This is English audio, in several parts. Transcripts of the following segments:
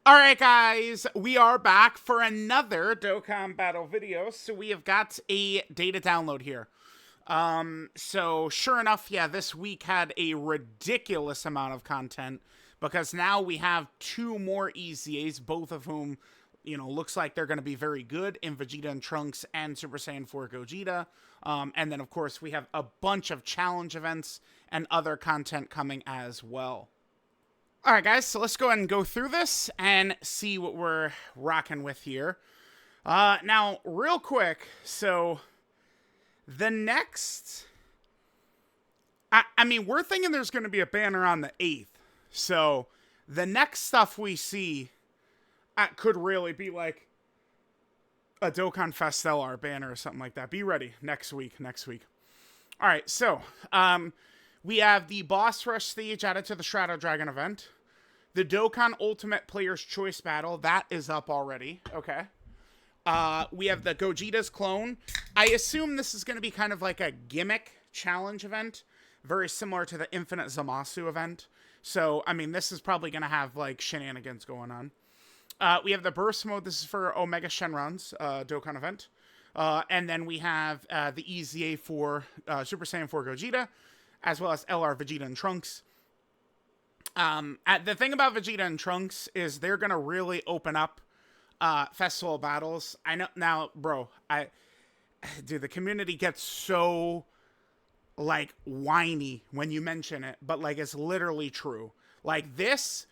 Alright guys, we are back for another Dokkan battle video. So we have got a data download here. So sure enough, yeah, this week had a ridiculous amount of content because now we have two more EZAs, both of whom, looks like they're going to be very good in Vegeta and Trunks and Super Saiyan 4 Gogeta. And then of course we have a bunch of challenge events and other content coming as well. Alright guys, so let's go ahead and go through this and see what we're rocking with here. Now, real quick, so the next... I mean, we're thinking there's going to be a banner on the 8th. So, the next stuff we see could really be like a Dokkan Fest LR banner or something like that. Be ready next week. Alright, so, we have the Boss Rush stage added to the Shadow Dragon event. The Dokkan Ultimate Player's Choice Battle, that is up already. Okay. We have the Gogeta's Clone. I assume this is going to be kind of like a gimmick challenge event. Very similar to the Infinite Zamasu event. So, I mean, this is probably going to have, like, shenanigans going on. We have the Burst Mode. This is for Omega Shenron's Dokkan event. And then we have the EZA for Super Saiyan 4 Gogeta, as well as LR Vegeta and Trunks. The thing about Vegeta and Trunks is they're gonna really open up festival battles. I know now, bro. Dude, the community gets so like whiny when you mention it, but like it's literally true. Like this,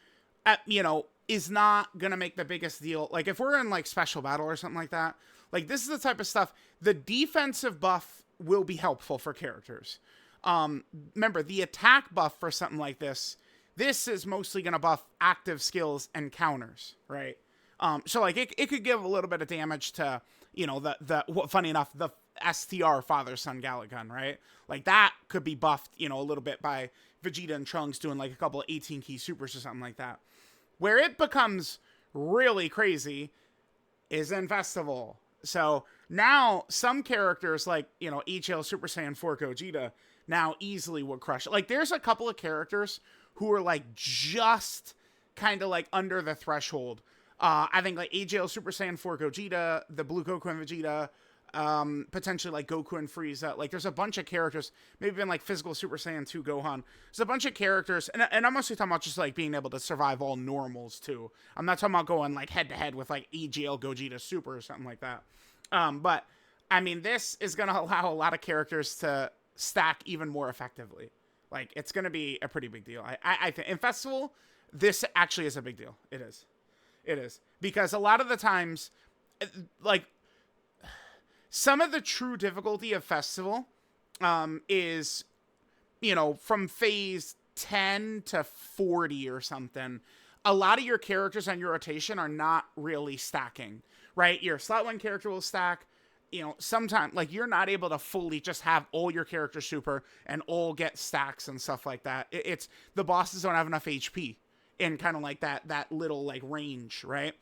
is not gonna make the biggest deal. Like if we're in like special battle or something like that, like this is the type of stuff. The defensive buff will be helpful for characters. Remember the attack buff for something like this. This is mostly going to buff active skills and counters, right? So, like, it could give a little bit of damage to, funny enough, the STR Father-Son Galagun, right? Like, that could be buffed, a little bit by Vegeta and Trunks doing, like, a couple of 18-key supers or something like that. Where it becomes really crazy is in Festival. So, now, some characters, like, HL Super Saiyan 4 Gogeta, now easily would crush it. Like, there's a couple of characters who are like just kind of like under the threshold. I think like AJL Super Saiyan 4 Gogeta, the Blue Goku and Vegeta, potentially like Goku and Frieza. Like there's a bunch of characters, maybe even like Physical Super Saiyan 2 Gohan. There's a bunch of characters, and I'm mostly talking about just like being able to survive all normals too. I'm not talking about going like head to head with like AJL Gogeta Super or something like that. But I mean, this is going to allow a lot of characters to stack even more effectively. Like, it's going to be a pretty big deal. I think in Festival, this actually is a big deal. It is. It is. Because a lot of the times, like, some of the true difficulty of Festival is, from phase 10 to 40 or something. A lot of your characters on your rotation are not really stacking, right? Your slot 1 character will stack. Sometimes, like, you're not able to fully just have all your characters super and all get stacks and stuff like that. It's the bosses don't have enough HP in kind of like that little, like, range, right?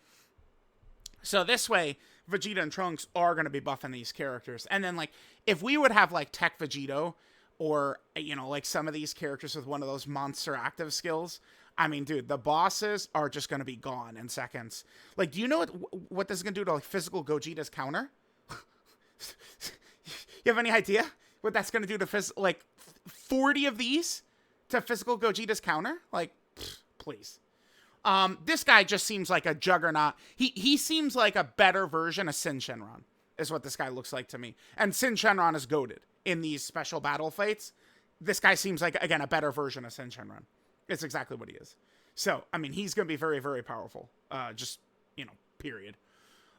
So this way, Vegeta and Trunks are going to be buffing these characters. And then, like, if we would have, like, Tech Vegeto or, like, some of these characters with one of those monster active skills, I mean, dude, the bosses are just going to be gone in seconds. Like, do you know what this is going to do to, like, physical Gogeta's counter? You have any idea what that's going to do to like 40 of these to physical Gogeta's counter? Like, please. This guy just seems like a juggernaut. He seems like a better version of Sin Shenron is what this guy looks like to me. And Sin Shenron is goated in these special battle fights. This guy seems like, again, a better version of Sin Shenron. It's exactly what he is. So, I mean, he's going to be very, very powerful. Just, period.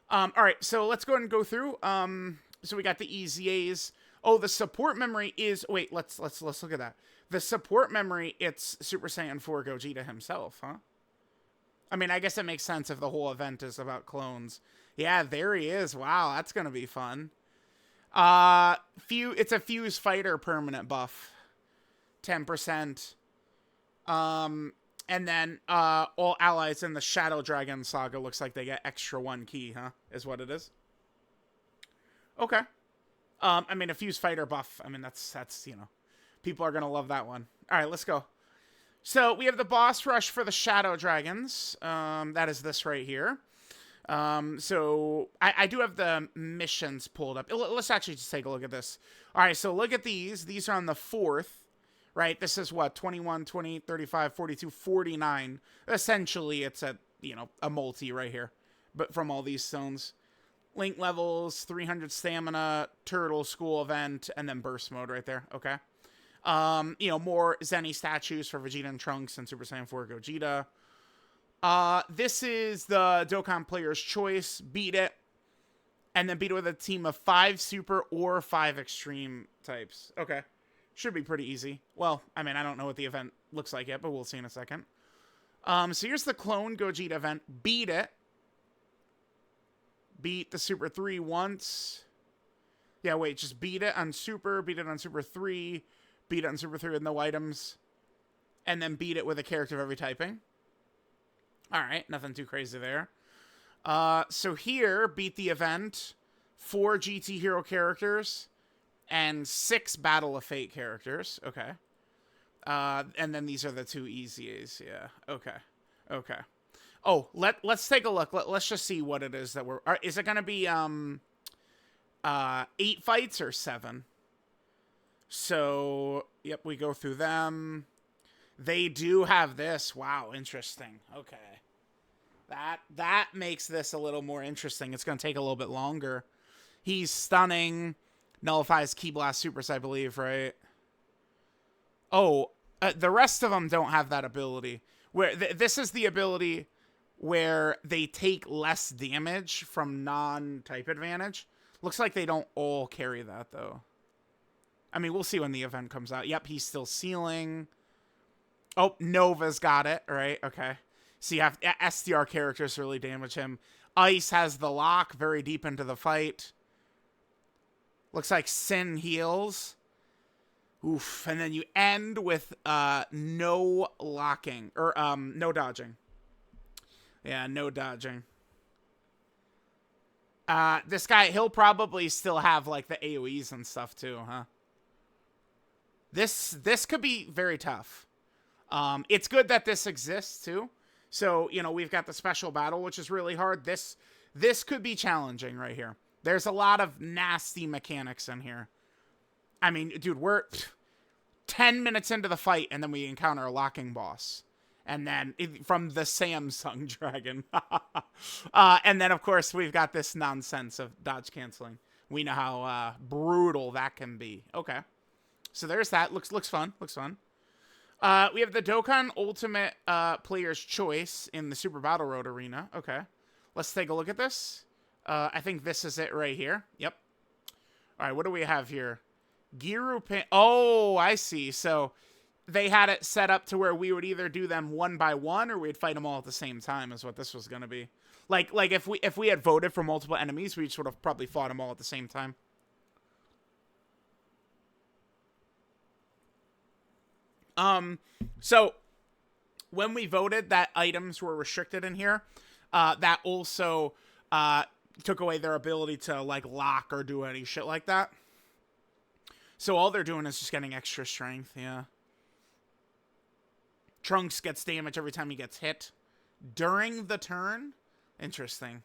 All right, so let's go ahead and go through. So we got the EZAs. Oh, the support memory is... Wait, let's look at that. The support memory, it's Super Saiyan 4 Gogeta himself, huh? I mean, I guess it makes sense if the whole event is about clones. Yeah, there he is. Wow, that's going to be fun. It's a Fuse Fighter permanent buff. 10%. And then all allies in the Shadow Dragon saga looks like they get extra 1 key, huh? Is what it is. Okay. I mean, a Fuse Fighter buff. I mean, that's people are going to love that one. All right, let's go. So we have the boss rush for the Shadow Dragons. That is this right here. So I do have the missions pulled up. Let's actually just take a look at this. All right, so look at these. These are on the 4th, right? This is what, 21, 20, 35, 42, 49. Essentially, it's a multi right here, but from all these zones. Link levels, 300 stamina, turtle school event, and then burst mode right there. Okay. More Zenny statues for Vegeta and Trunks and Super Saiyan 4 Gogeta. This is the Dokkan player's choice. Beat it. And then beat it with a team of 5 super or 5 extreme types. Okay. Should be pretty easy. Well, I mean, I don't know what the event looks like yet, but we'll see in a second. So here's the clone Gogeta event. Beat it. Beat the Super 3 once. Yeah, wait, just beat it on Super. Beat it on Super 3. Beat it on Super 3 with no items. And then beat it with a character of every typing. Alright, nothing too crazy there. So here, beat the event. 4 GT Hero characters. And 6 Battle of Fate characters. Okay. And then these are the 2 EZAs. Yeah, okay. Okay. Oh, let's take a look. Let's just see what it is that we're... Is it going to be 8 fights or 7? So, yep, we go through them. They do have this. Wow, interesting. Okay. That makes this a little more interesting. It's going to take a little bit longer. He's stunning. Nullifies Ki Blast Supers, I believe, right? Oh, the rest of them don't have that ability. Where this is the ability where they take less damage from non-type advantage. Looks like they don't all carry that, though. I mean, we'll see when the event comes out. Yep, he's still sealing. Oh, Nova's got it, right? Okay. So you have SDR characters really damage him. Ice has the lock very deep into the fight. Looks like Sin heals. Oof. And then you end with no locking. Or no dodging. Yeah, no dodging. This guy, he'll probably still have, like, the AoEs and stuff, too, huh? This could be very tough. It's good that this exists, too. So, we've got the special battle, which is really hard. This could be challenging right here. There's a lot of nasty mechanics in here. I mean, dude, we're 10 minutes into the fight, and then we encounter a locking boss. And then from the Samsung Dragon. And then, of course, we've got this nonsense of dodge canceling. We know how brutal that can be. Okay. So there's that. Looks fun. Looks fun. We have the Dokkan Ultimate Player's Choice in the Super Battle Road Arena. Okay. Let's take a look at this. I think this is it right here. Yep. All right, what do we have here? Giru Pin. Oh, I see. So they had it set up to where we would either do them one by one or we'd fight them all at the same time is what this was going to be. Like if we had voted for multiple enemies, we would have probably fought them all at the same time. So when we voted that items were restricted in here, that also took away their ability to like lock or do any shit like that. So all they're doing is just getting extra strength, yeah. Trunks gets damage every time he gets hit during the turn. Interesting.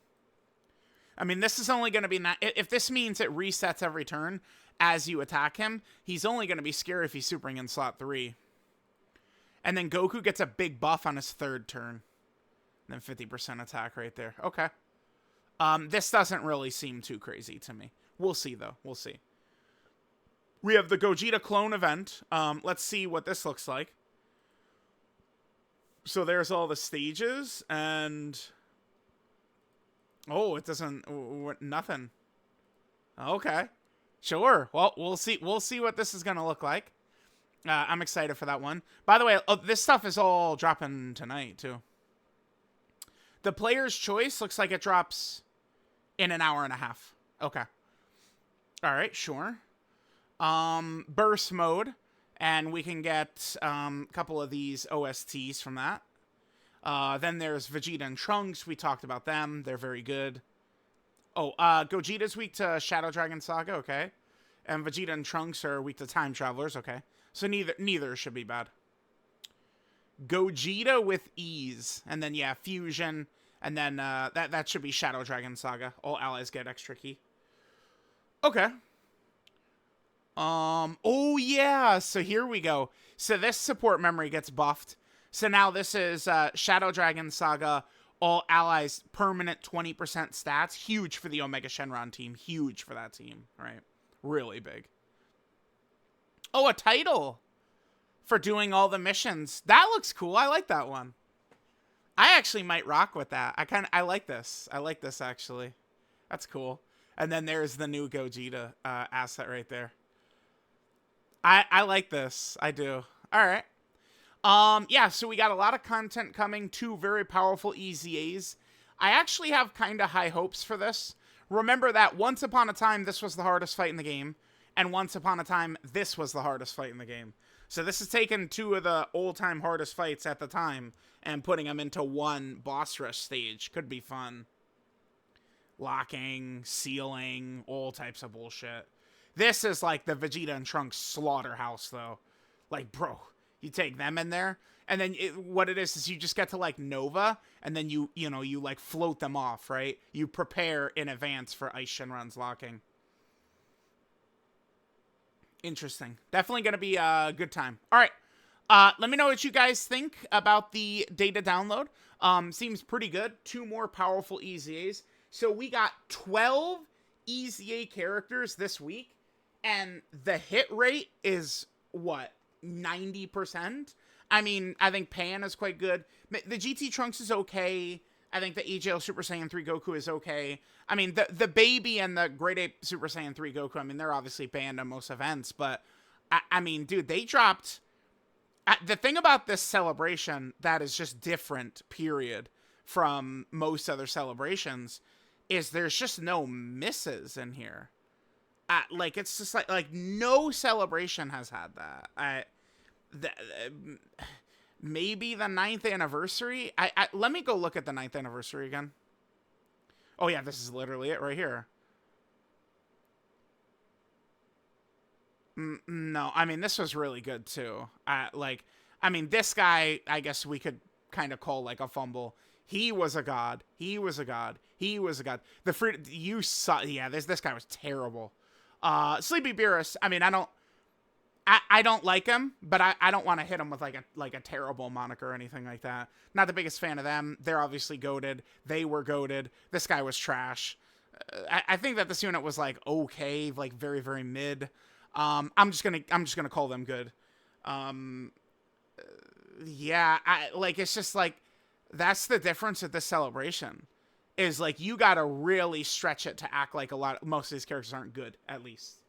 I mean, this is only going to be... if this means it resets every turn as you attack him, he's only going to be scary if he's supering in slot 3. And then Goku gets a big buff on his 3rd turn. And then 50% attack right there. Okay. This doesn't really seem too crazy to me. We'll see, though. We'll see. We have the Gogeta clone event. Let's see what this looks like. So there's all the stages, and... oh, it doesn't... nothing. Okay. Sure. Well, we'll see. We'll see what this is going to look like. I'm excited for that one. By the way, this stuff is all dropping tonight, too. The player's choice looks like it drops in an hour and a half. Okay. All right, sure. Burst mode. And we can get a couple of these OSTs from that. Then there's Vegeta and Trunks. We talked about them. They're very good. Oh, Gogeta's weak to Shadow Dragon Saga. Okay. And Vegeta and Trunks are weak to Time Travelers. Okay. So neither should be bad. Gogeta with ease. And then, yeah, fusion. And then that should be Shadow Dragon Saga. All allies get extra key. Okay. Oh, yeah. So here we go. So this support memory gets buffed. So now this is Shadow Dragon Saga. All allies permanent 20% stats. Huge for the Omega Shenron team. Huge for that team, right? Really big. Oh, a title for doing all the missions. That looks cool. I like that one. I actually might rock with that. I like this. I like this, actually. That's cool. And then there's the new Gogeta asset right there. I like this. I do. All right. Yeah, so we got a lot of content coming. 2 very powerful EZAs. I actually have kind of high hopes for this. Remember that once upon a time, this was the hardest fight in the game. And once upon a time, this was the hardest fight in the game. So this has taken 2 of the old-time hardest fights at the time and putting them into one boss rush stage. Could be fun. Locking, sealing, all types of bullshit. This is like the Vegeta and Trunks slaughterhouse, though. Like, bro, you take them in there, and then what it is you just get to, like, Nova, and then you like, float them off, right? You prepare in advance for Ice Shenron's locking. Interesting. Definitely going to be a good time. All right. Let me know what you guys think about the data download. Seems pretty good. 2 more powerful EZAs. So we got 12 EZA characters this week, and the hit rate is, what, 90%? I mean, I think Pan is quite good. The GT Trunks is okay. I think the EJL Super Saiyan 3 Goku is okay. I mean, the Baby and the Great Ape Super Saiyan 3 Goku, I mean, they're obviously banned on most events, but, I mean, dude, they dropped... the thing about this celebration that is just different, period, from most other celebrations, is there's just no misses in here. Like, it's just like no celebration has had that. Maybe the 9th anniversary? Let me go look at the 9th anniversary again. Oh, yeah, this is literally it right here. No, I mean, this was really good, too. I mean, this guy, I guess we could kind of call, like, a fumble. He was a god. He was a god. He was a god. You saw, yeah, this guy was terrible. Sleepy Beerus, I mean, I don't like him, but I don't want to hit him with like a terrible moniker or anything like that. Not the biggest fan of them. They're obviously goated. They were goated. This guy was trash. I think that this unit was like okay, like very, very mid. I'm just gonna call them good. Yeah, it's just like that's the difference with this celebration. Is like you gotta really stretch it to act like most of these characters aren't good, at least.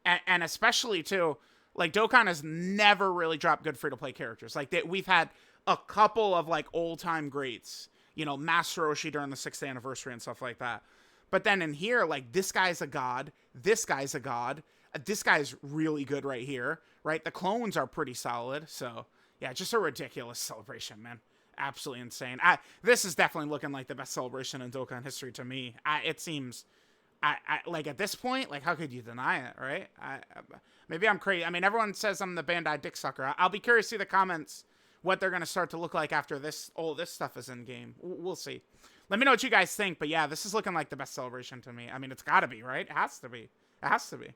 And especially, too, like, Dokkan has never really dropped good free-to-play characters. Like, we've had a couple of, like, old-time greats. You know, Master Roshi during the 6th anniversary and stuff like that. But then in here, like, this guy's a god. This guy's a god. This guy's really good right here, right? The clones are pretty solid. So, yeah, just a ridiculous celebration, man. Absolutely insane. This is definitely looking like the best celebration in Dokkan history to me. It seems... like, at this point, like, how could you deny it, right? Maybe I'm crazy. I mean, everyone says I'm the Bandai dick sucker. I'll be curious to see the comments, what they're going to start to look like after all this stuff is in game. We'll see. Let me know what you guys think, but yeah, this is looking like the best celebration to me. I mean, it's got to be, right? It has to be. It has to be.